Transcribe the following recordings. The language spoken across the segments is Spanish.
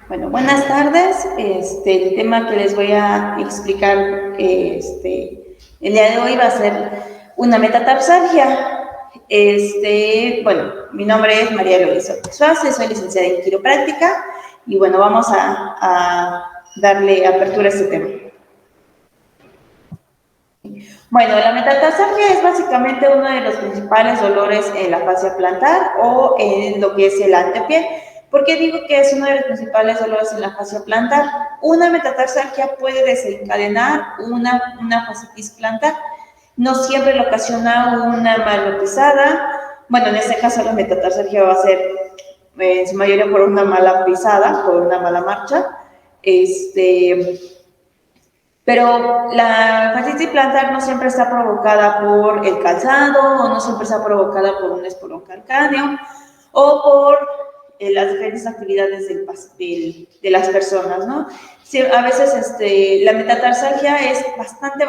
Bueno, buenas tardes. El tema que les voy a explicar el día de hoy va a ser una metatarsalgia. Bueno, mi nombre es María Luisa Suárez, soy licenciada en quiropráctica y bueno, vamos a darle apertura a este tema. Bueno, la metatarsalgia es básicamente uno de los principales dolores en la fascia plantar o en lo que es el antepié. ¿Por qué digo que es uno de los principales dolores en la fascia plantar? Una metatarsalgia puede desencadenar una fascitis plantar. No siempre lo ocasiona una mala pisada. Bueno, en este caso la metatarsalgia va a ser en su mayoría por una mala pisada, por una mala marcha. Pero la fascitis plantar no siempre está provocada por el calzado o no siempre está provocada por un esporón calcáneo o por las diferentes actividades de las personas, ¿no? Sí, a veces la metatarsalgia es bastante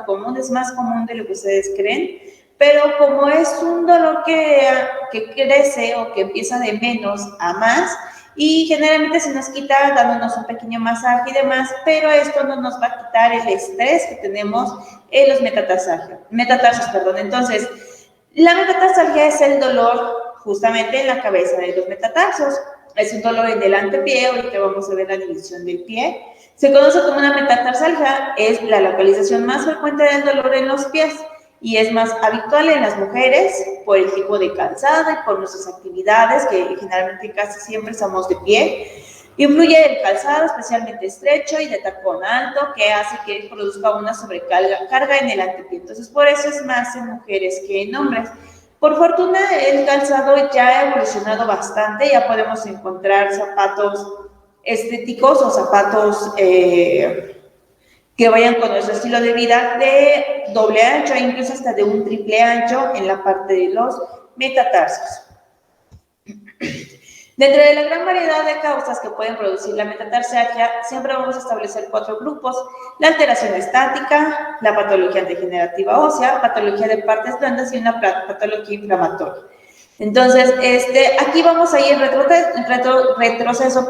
común, es más común de lo que ustedes creen, pero como es un dolor que crece o que empieza de menos a más, y generalmente se nos quita dándonos un pequeño masaje y demás, pero esto no nos va a quitar el estrés que tenemos en los metatarsos. Entonces, la metatarsalgia es el dolor justamente en la cabeza de los metatarsos. Es un dolor en el antepié, ahorita vamos a ver la división del pie. Se conoce como una metatarsalgia, es la localización más frecuente del dolor en los pies y es más habitual en las mujeres por el tipo de calzado y por nuestras actividades, que generalmente casi siempre estamos de pie. Influye el calzado, especialmente estrecho y de tacón alto, que hace que produzca una sobrecarga en el antepié. Entonces, por eso es más en mujeres que en hombres. Por fortuna, el calzado ya ha evolucionado bastante, ya podemos encontrar zapatos estéticos o zapatos que vayan con nuestro estilo de vida de doble ancho, incluso hasta de un triple ancho en la parte de los metatarsos. Dentro de la gran variedad de causas que pueden producir la metatarsalgia, siempre vamos a establecer 4 grupos: la alteración estática, la patología degenerativa ósea, patología de partes blandas y una patología inflamatoria. Entonces, aquí vamos a ir en retroceso.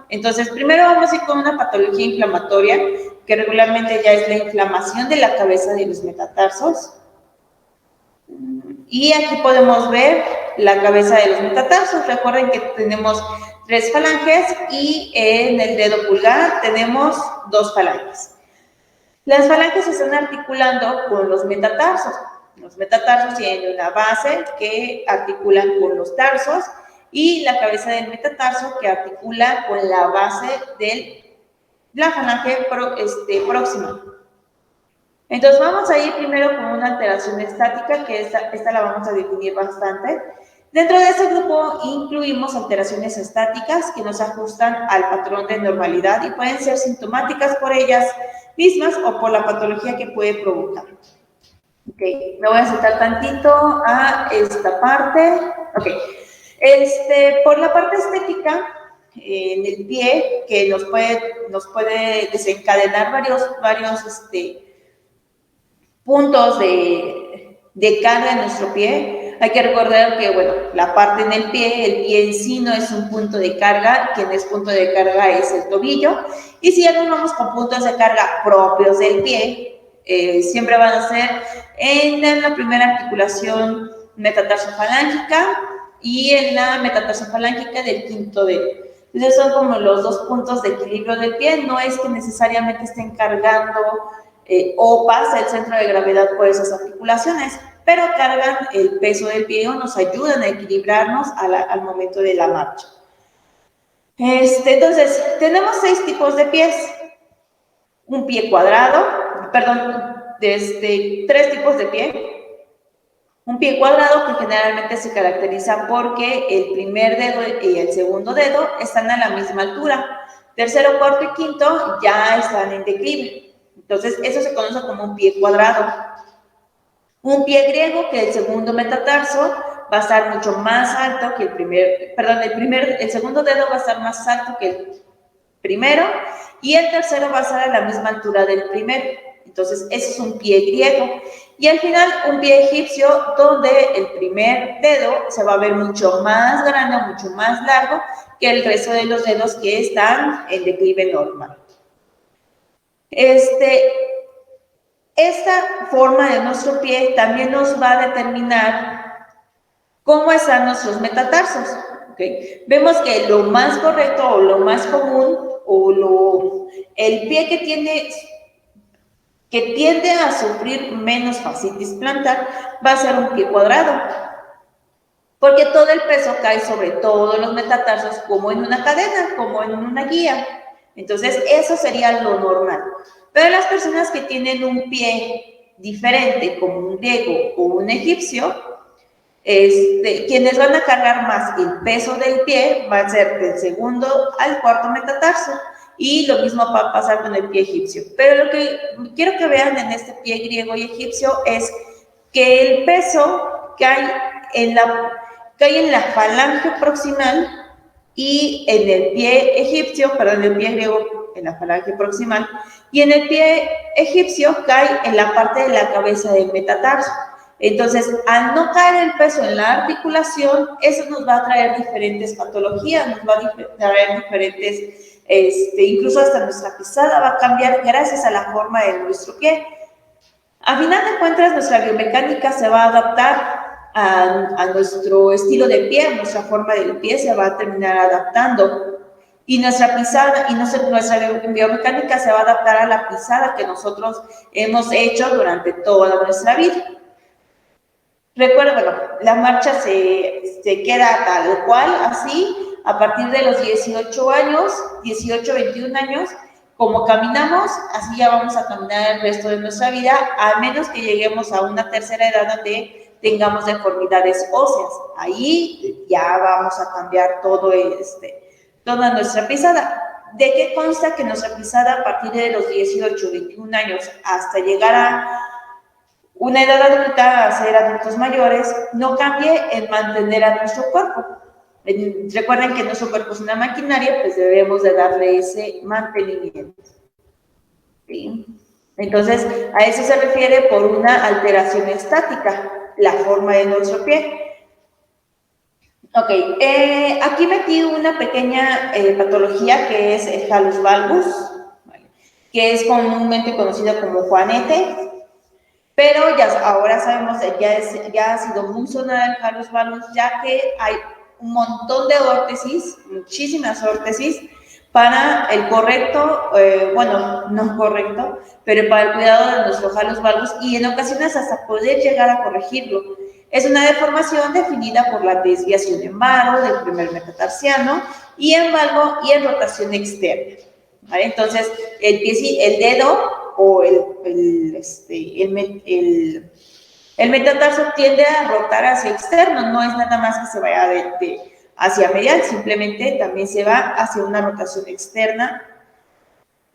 Entonces, primero vamos a ir con una patología inflamatoria, que regularmente ya es la inflamación de la cabeza de los metatarsos. Y aquí podemos ver la cabeza de los metatarsos. Recuerden que tenemos 3 falanges y en el dedo pulgar tenemos 2 falanges. Las falanges se están articulando con los metatarsos. Los metatarsos tienen una base que articulan con los tarsos y la cabeza del metatarso que articula con la base de la falange próxima. Entonces vamos a ir primero con una alteración estática, que esta la vamos a definir bastante. Dentro de este grupo incluimos alteraciones estáticas que nos ajustan al patrón de normalidad y pueden ser sintomáticas por ellas mismas o por la patología que puede provocar. Ok, me voy a saltar tantito a esta parte. Ok, por la parte estética, en el pie, que nos puede desencadenar varios puntos de carga en nuestro pie. Hay que recordar que, bueno, la parte en el pie en sí no es un punto de carga, quien es punto de carga es el tobillo, y si ya nos vamos con puntos de carga propios del pie, siempre van a ser en la primera articulación metatarsofalángica y en la metatarsofalángica del quinto dedo. Entonces son como los 2 puntos de equilibrio del pie. No es que necesariamente estén cargando o pasa el centro de gravedad por esas articulaciones, pero cargan el peso del pie o nos ayudan a equilibrarnos al momento de la marcha. Entonces, tenemos 6 tipos de pies. Un pie cuadrado, 3 tipos de pie. Un pie cuadrado que generalmente se caracteriza porque el primer dedo y el segundo dedo están a la misma altura. Tercero, cuarto y quinto ya están en declive. Entonces, eso se conoce como un pie cuadrado. Un pie griego, que el segundo metatarso va a estar mucho más alto que el segundo dedo va a estar más alto que el primero y el tercero va a estar a la misma altura del primero. Entonces, eso es un pie griego. Y al final, un pie egipcio donde el primer dedo se va a ver mucho más grande, mucho más largo que el resto de los dedos que están en declive normal. Esta forma de nuestro pie también nos va a determinar cómo están nuestros metatarsos. ¿Okay? Vemos que lo más correcto o lo más común o el pie que tiende a sufrir menos fascitis plantar va a ser un pie cuadrado, porque todo el peso cae sobre todos los metatarsos como en una cadena, como en una guía. Entonces, eso sería lo normal. Pero las personas que tienen un pie diferente, como un griego o un egipcio, quienes van a cargar más el peso del pie va a ser del segundo al cuarto metatarso, y lo mismo va a pasar con el pie egipcio. Pero lo que quiero que vean en este pie griego y egipcio es que el peso cae en la falange proximal, y en el pie egipcio, perdón, el pie griego en la falange proximal, y en el pie egipcio cae en la parte de la cabeza del metatarso. Entonces, al no caer el peso en la articulación, eso nos va a traer diferentes patologías, nos va a traer diferentes, incluso hasta nuestra pisada va a cambiar gracias a la forma de nuestro pie. A final de cuentas, nuestra biomecánica se va a adaptar a nuestro estilo de pie, nuestra forma del pie se va a terminar adaptando. Y nuestra pisada y nuestra biomecánica se va a adaptar a la pisada que nosotros hemos hecho durante toda nuestra vida. Recuerda, bueno, la marcha se queda tal cual, así, a partir de los 18 años, 18, 21 años, como caminamos, así ya vamos a caminar el resto de nuestra vida, a menos que lleguemos a una tercera edad donde tengamos deformidades óseas. Ahí ya vamos a cambiar toda nuestra pisada. ¿De qué consta que nuestra pisada a partir de los 18, 21 años hasta llegar a una edad adulta, a ser adultos mayores, no cambie en mantener a nuestro cuerpo? Recuerden que nuestro cuerpo es una maquinaria, pues debemos de darle ese mantenimiento. ¿Sí? Entonces, a eso se refiere por una alteración estática, la forma de nuestro pie. Ok, aquí metí una pequeña patología que es el hallux valgus, ¿vale? Que es comúnmente conocido como juanete. Pero ahora sabemos que ya ha sido muy sonada el hallux valgus, ya que hay un montón de órtesis, muchísimas órtesis, para el correcto, bueno, no correcto, pero para el cuidado de nuestro hallux valgus, y en ocasiones hasta poder llegar a corregirlo. Es una deformación definida por la desviación en valgo del primer metatarsiano y en valgo y en rotación externa. ¿Vale? Entonces, el dedo o el metatarso tiende a rotar hacia externo, no es nada más que se vaya hacia medial, simplemente también se va hacia una rotación externa.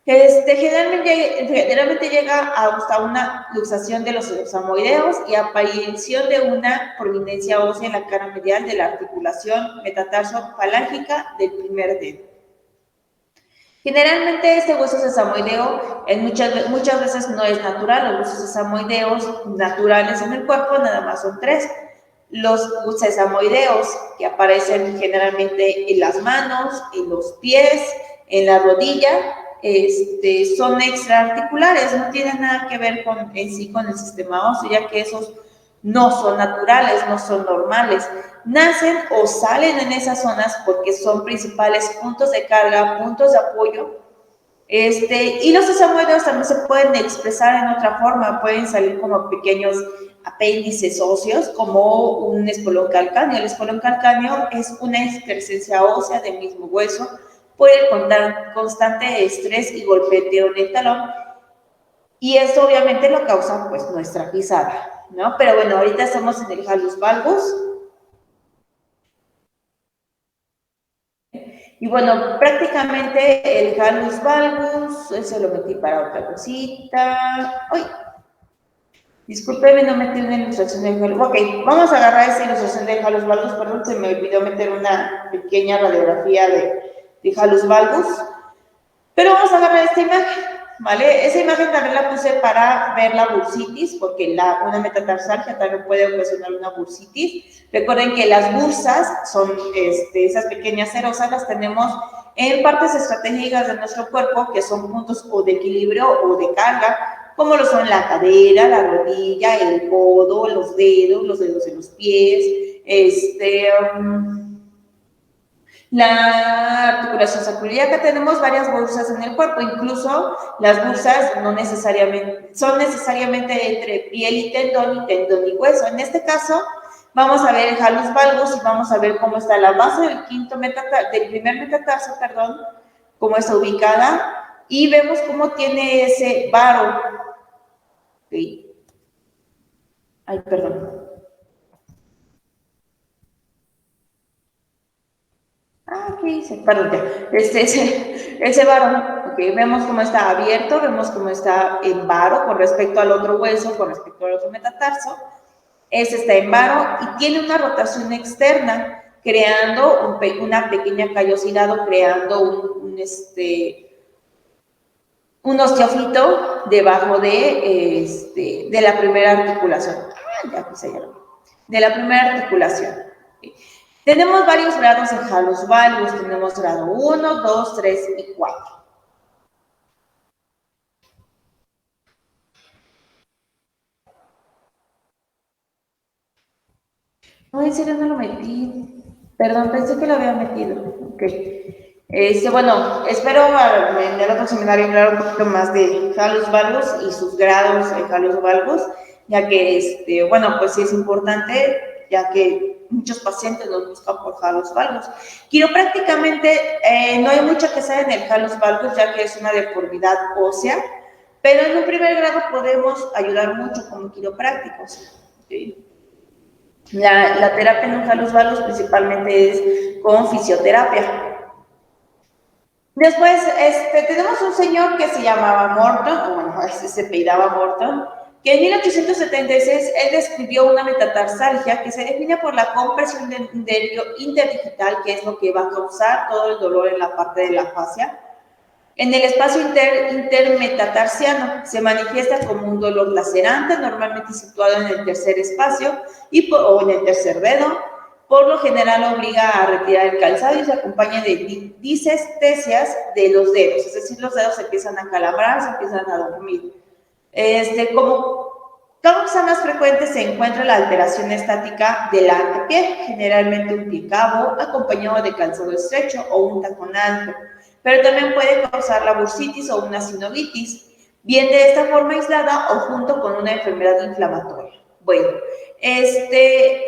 Generalmente llega hasta una luxación de los sesamoideos y aparición de una prominencia ósea en la cara medial de la articulación metatarso-falángica del primer dedo. Generalmente este hueso sesamoideo muchas veces no es natural. Los huesos sesamoideos naturales en el cuerpo nada más son 3. Los sesamoideos que aparecen generalmente en las manos, en los pies, en la rodilla, son extraarticulares, no tienen nada que ver con el sistema óseo, ya que esos no son naturales, no son normales. Nacen o salen en esas zonas porque son principales puntos de carga, puntos de apoyo. Y los sesamoideos también se pueden expresar en otra forma, pueden salir como pequeños apéndices óseos, como un espolón calcáneo. El espolón calcáneo es una excrescencia ósea del mismo hueso por el constante estrés y golpeteo en el talón, y esto obviamente lo causa pues nuestra pisada, ¿no? Pero bueno, ahorita estamos en el hallux valgus. Y bueno, prácticamente el hallux valgus, eso lo metí para otra cosita. ¡Ay! Discúlpeme, no metí una ilustración del hallux. Ok, vamos a agarrar esa ilustración del hallux valgus. Perdón, se me olvidó meter una pequeña radiografía de hallux valgus. Pero vamos a agarrar esta imagen. ¿vale? Esa imagen también la puse para ver la bursitis, porque una metatarsalgia también puede ocasionar una bursitis. Recuerden que las bursas son esas pequeñas serosas, las tenemos en partes estratégicas de nuestro cuerpo, que son puntos o de equilibrio o de carga, como lo son la cadera, la rodilla, el codo, los dedos de los pies, la articulación sacroiliaca. Acá tenemos varias bursas en el cuerpo, incluso las bursas no necesariamente, son necesariamente entre piel y tendón y hueso. En este caso, vamos a ver el halus valgus y vamos a ver cómo está la base del primer metatarso, perdón, cómo está ubicada, y vemos cómo tiene ese varo. Okay. Ay, perdón. ¿Qué hice? Perdón, ya. Ese varo, okay, vemos cómo está abierto, vemos cómo está en varo con respecto al otro hueso, con respecto al otro metatarso. Ese está en varo y tiene una rotación externa, creando una pequeña callosidad, creando un osteofito debajo de la primera articulación. De la primera articulación. Tenemos varios grados en halus valgus. Tenemos grado 1, 2, 3 y 4. No, en serio no lo metí. Perdón, pensé que lo había metido. Ok. Bueno, espero en el otro seminario hablar un poquito más de halus valgus y sus grados en halus valgus, ya que, bueno, pues sí es importante, ya que muchos pacientes los buscan por halus valgus. Quiroprácticamente no hay mucho que hacer en el halus valgus, ya que es una deformidad ósea, pero en un primer grado podemos ayudar mucho como quiroprácticos. ¿Sí? La terapia en un halus valgus principalmente es con fisioterapia. Después, tenemos un señor que se llamaba Morton, bueno, se apellidaba Morton, que en 1876 él describió una metatarsalgia que se define por la compresión del nervio interdigital, que es lo que va a causar todo el dolor en la parte de la fascia. En el espacio intermetatarsiano se manifiesta como un dolor lacerante, normalmente situado en el tercer espacio o en el tercer dedo. Por lo general obliga a retirar el calzado y se acompaña de disestesias de los dedos, es decir, los dedos empiezan a calambrar, se empiezan a dormir. Como causa más frecuente se encuentra la alteración estática del antepié, generalmente un pie cabo acompañado de calzado estrecho o un tacón alto, pero también puede causar la bursitis o una sinovitis, bien de esta forma aislada o junto con una enfermedad inflamatoria. Bueno,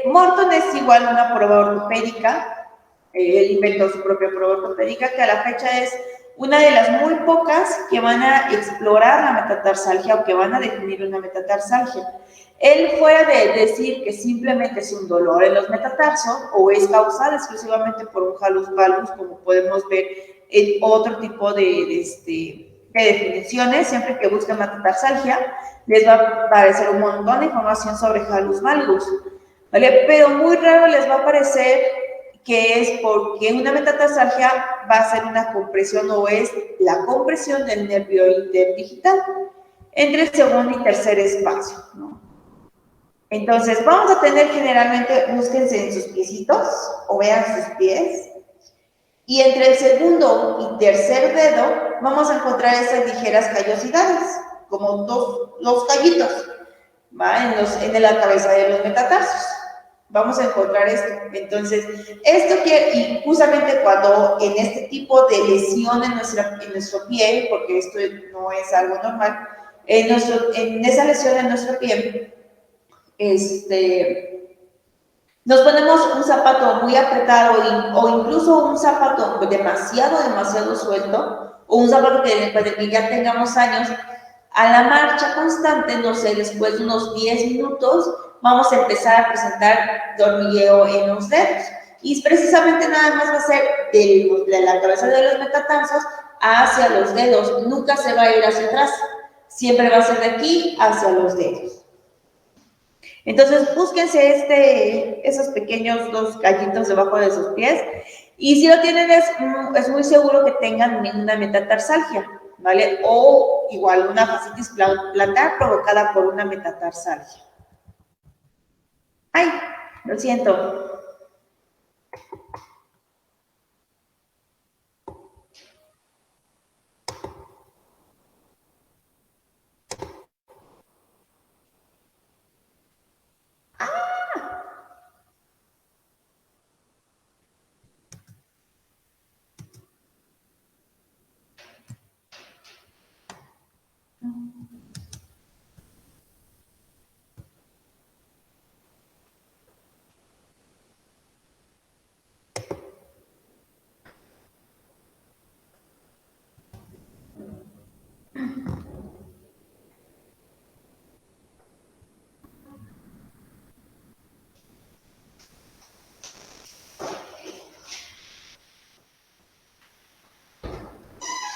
Morton es igual a una prueba ortopédica, él inventó su propia prueba ortopédica, que a la fecha es una de las muy pocas que van a explorar la metatarsalgia o que van a definir una metatarsalgia. Él fuera de decir que simplemente es un dolor en los metatarsos o es causada exclusivamente por un halus valgus, como podemos ver en otro tipo de definiciones, siempre que busquen metatarsalgia, les va a aparecer un montón de información sobre halus valgus, ¿vale? Pero muy raro les va a aparecer que es porque una metatarsalgia va a ser una compresión o es la compresión del nervio interdigital entre el segundo y tercer espacio, ¿no? Entonces, vamos a tener generalmente, búsquense en sus piecitos o vean sus pies, y entre el segundo y tercer dedo vamos a encontrar esas ligeras callosidades, como los callitos, ¿va? En la cabeza de los metatarsos. Vamos a encontrar esto. Entonces, y justamente cuando en este tipo de lesión en nuestro pie, porque esto no es algo normal, en esa lesión en nuestro pie, nos ponemos un zapato muy apretado o incluso un zapato demasiado suelto, o un zapato que ya tengamos años, a la marcha constante, no sé, después de unos 10 minutos, vamos a empezar a presentar hormigueo en los dedos. Y precisamente nada más va a ser de la cabeza de los metatarsos hacia los dedos, nunca se va a ir hacia atrás, siempre va a ser de aquí hacia los dedos. Entonces, búsquense esos pequeños dos callitos debajo de sus pies, y si lo tienen es muy seguro que tengan una metatarsalgia, ¿vale? O igual una fascitis plantar provocada por una metatarsalgia. Ay, lo siento.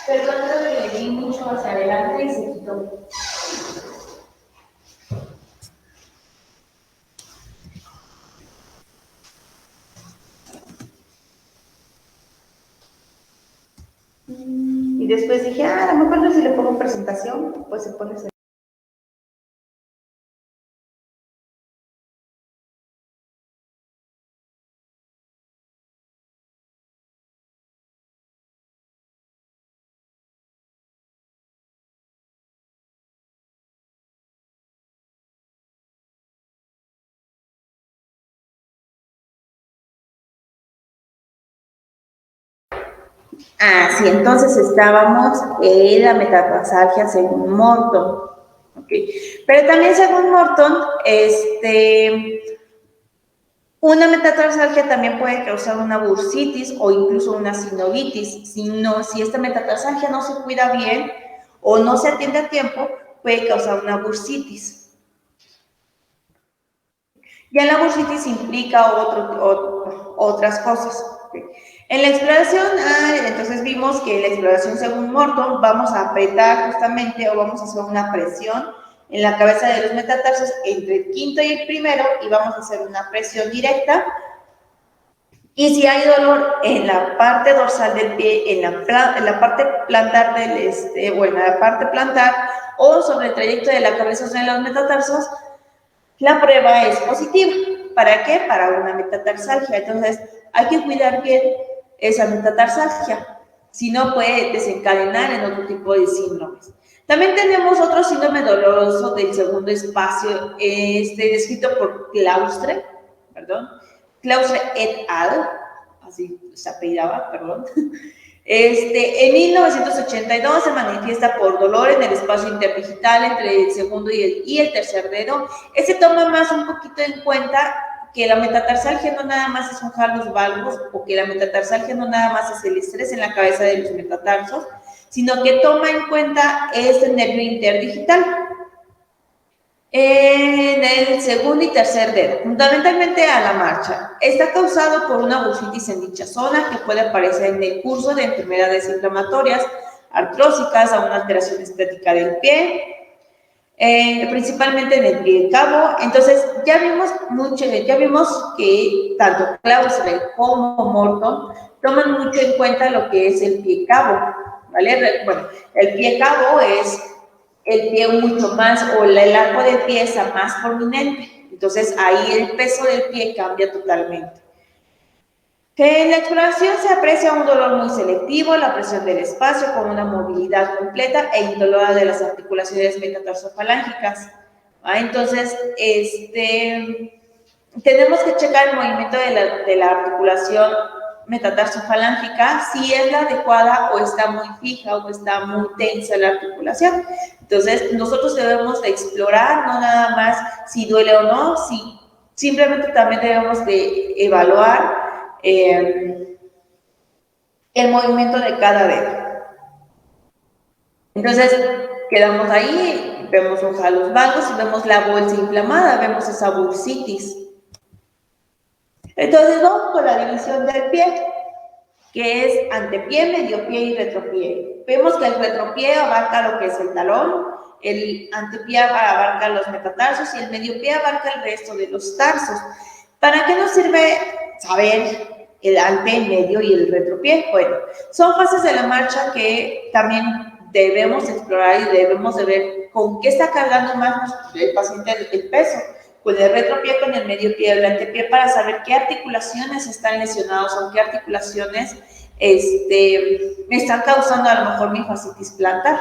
Perdón, creo que le di mucho hacia adelante y se quitó. Y después dije, a lo mejor si le pongo presentación, pues se pone... Ah, sí, entonces estábamos en la metatarsalgia según Morton. Okay. Pero también según Morton, una metatarsalgia también puede causar una bursitis o incluso una sinovitis. Si esta metatarsalgia no se cuida bien o no se atiende a tiempo, puede causar una bursitis. Ya la bursitis implica otras cosas. En la exploración, entonces vimos que en la exploración según Morton vamos a apretar justamente o vamos a hacer una presión en la cabeza de los metatarsos entre el quinto y el primero y vamos a hacer una presión directa. Y si hay dolor en la parte dorsal del pie, en la parte plantar en la parte plantar o sobre el trayecto de la cabeza de los metatarsos, la prueba es positiva. ¿Para qué? Para una metatarsalgia. Entonces, hay que cuidar bien esa metatarsalgia. Si no, puede desencadenar en otro tipo de síndromes. También tenemos otro síndrome doloroso del segundo espacio, descrito por Claustre, Claustre et al, así se apellidaba, perdón. En 1982 se manifiesta por dolor en el espacio interdigital entre el segundo y el tercer dedo. Se toma más un poquito en cuenta que la metatarsalgia no nada más es un jalus valgus o que la metatarsalgia no nada más es el estrés en la cabeza de los metatarsos, sino que toma en cuenta este nervio interdigital en el segundo y tercer dedo, fundamentalmente a la marcha. Está causado por una bursitis en dicha zona que puede aparecer en el curso de enfermedades inflamatorias, artrósicas, a una alteración estética del pie, principalmente en el pie cabo. Entonces, ya vimos que tanto Claustre como Morton toman mucho en cuenta lo que es el pie cabo, ¿vale? Bueno, el pie cabo es el pie mucho más, o el arco de pieza más prominente. Entonces, ahí el peso del pie cambia totalmente. En la exploración se aprecia un dolor muy selectivo, la presión del espacio con una movilidad completa e indolora de las articulaciones metatarsofalángicas. Entonces, tenemos que checar el movimiento de la articulación metatarsofalángica, si es la adecuada o está muy fija o está muy tensa la articulación. Entonces, nosotros debemos de explorar, no nada más si duele o no, simplemente también debemos de evaluar el movimiento de cada dedo. Entonces, quedamos ahí, vemos un jalus valgus y vemos la bolsa inflamada, vemos esa bursitis. Entonces, vamos con la división del pie, que es antepié, mediopié y retropié. Vemos que el retropié abarca lo que es el talón, el antepié abarca los metatarsos y el mediopié abarca el resto de los tarsos. ¿Para qué nos sirve saber el ante, el medio y el retropié? Bueno, son fases de la marcha que también debemos explorar y debemos de ver con qué está cargando más el paciente el peso, con el retropié, con el medio pie, el antepié, para saber qué articulaciones están lesionadas o qué articulaciones me están causando a lo mejor mi fascitis plantar.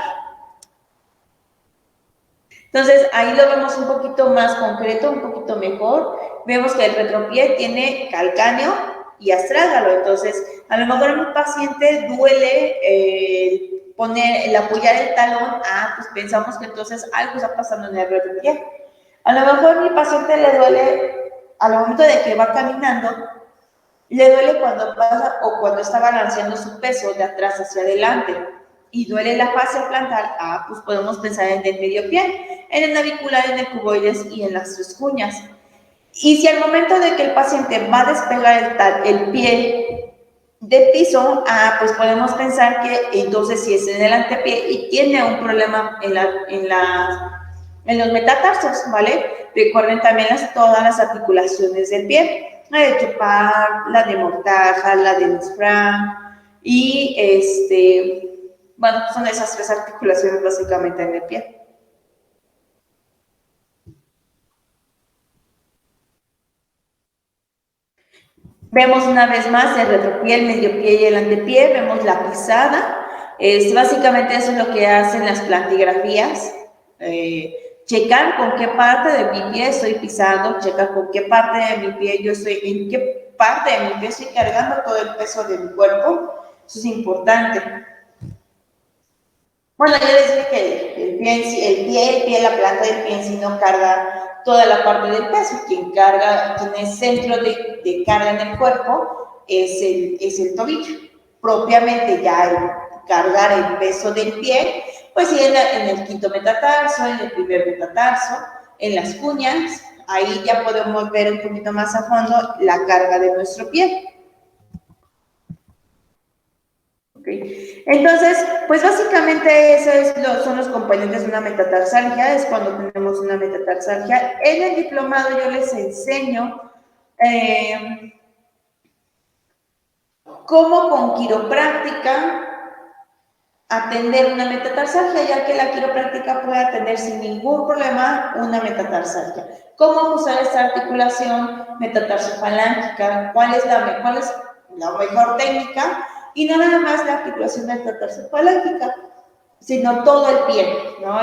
Entonces, ahí lo vemos un poquito más concreto, un poquito mejor. Vemos que el retropié tiene calcáneo y astrágalo. Entonces, a lo mejor a mi paciente duele el apoyar el talón. Pues pensamos que entonces algo está pasando en el retropié. A lo mejor a mi paciente le duele al momento de que va caminando, le duele cuando pasa o cuando está balanceando su peso de atrás hacia adelante. Y duele la fascia plantar, pues podemos pensar en el medio pie, en el navicular, en el cuboides y en las tres cuñas. Y si al momento de que el paciente va a despegar el pie de piso, pues podemos pensar que entonces si es en el antepié y tiene un problema en los metatarsos, ¿vale? Recuerden también todas las articulaciones del pie, la de Chopard, la de Mortaja, la de Lisfranc y bueno, son esas tres articulaciones básicamente en el pie. Vemos una vez más el retropié, el medio pie y el antepié, vemos la pisada. Básicamente eso es lo que hacen las plantigrafías. Checar con qué parte de mi pie estoy pisando, checar con qué parte de mi pie en qué parte de mi pie estoy cargando todo el peso de mi cuerpo. Eso es importante. Bueno, yo les dije que el pie, la planta del pie en sí no carga toda la parte del peso. Quien es centro de carga en el cuerpo es el tobillo. Propiamente ya el cargar el peso del pie, pues sí, en el quinto metatarso, en el primer metatarso, en las cuñas, ahí ya podemos ver un poquito más a fondo la carga de nuestro pie. Okay. Entonces, pues básicamente esos son los componentes de una metatarsalgia, es cuando tenemos una metatarsalgia. En el diplomado yo les enseño cómo con quiropráctica atender una metatarsalgia, ya que la quiropráctica puede atender sin ningún problema una metatarsalgia. ¿Cómo usar esta articulación metatarsofaláncica? ¿Cuál es la mejor técnica? Y no nada más la articulación metatarsofaláncica, sino todo el pie, ¿no?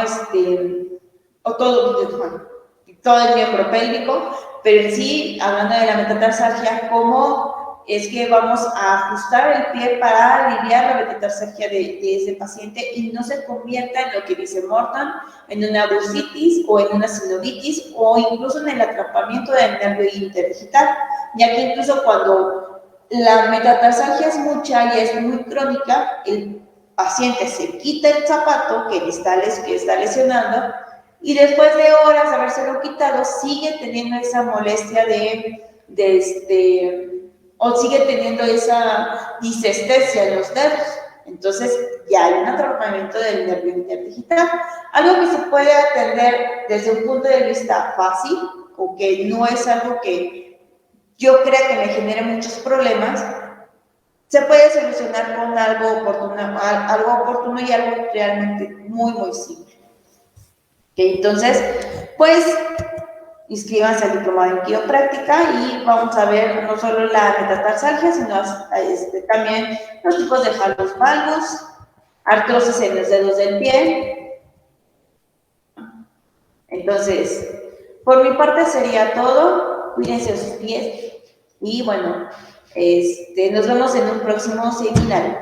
O todo el miembro pélvico, pero en sí, hablando de la metatarsalgia, cómo es que vamos a ajustar el pie para aliviar la metatarsalgia de ese paciente y no se convierta en lo que dice Morton, en una bursitis o en una sinovitis o incluso en el atrapamiento del nervio interdigital, ya que incluso cuando la metatarsalgia es mucha y es muy crónica, el paciente se quita el zapato que está lesionando y después de horas de habérselo quitado sigue teniendo esa molestia o sigue teniendo esa disestesia en los dedos. Entonces ya hay un atrapamiento del nervio interdigital, algo que se puede atender desde un punto de vista fácil o que no es algo que yo creo que me genere muchos problemas. Se puede solucionar con algo oportuno y algo realmente muy, muy simple. Okay, entonces, pues, inscríbanse al diplomado en quiropráctica y vamos a ver no solo la metatarsalgia, sino también los tipos de hallux valgus, artrosis en los dedos del pie. Entonces, por mi parte sería todo. Cuídense sus pies y bueno, nos vemos en un próximo seminario.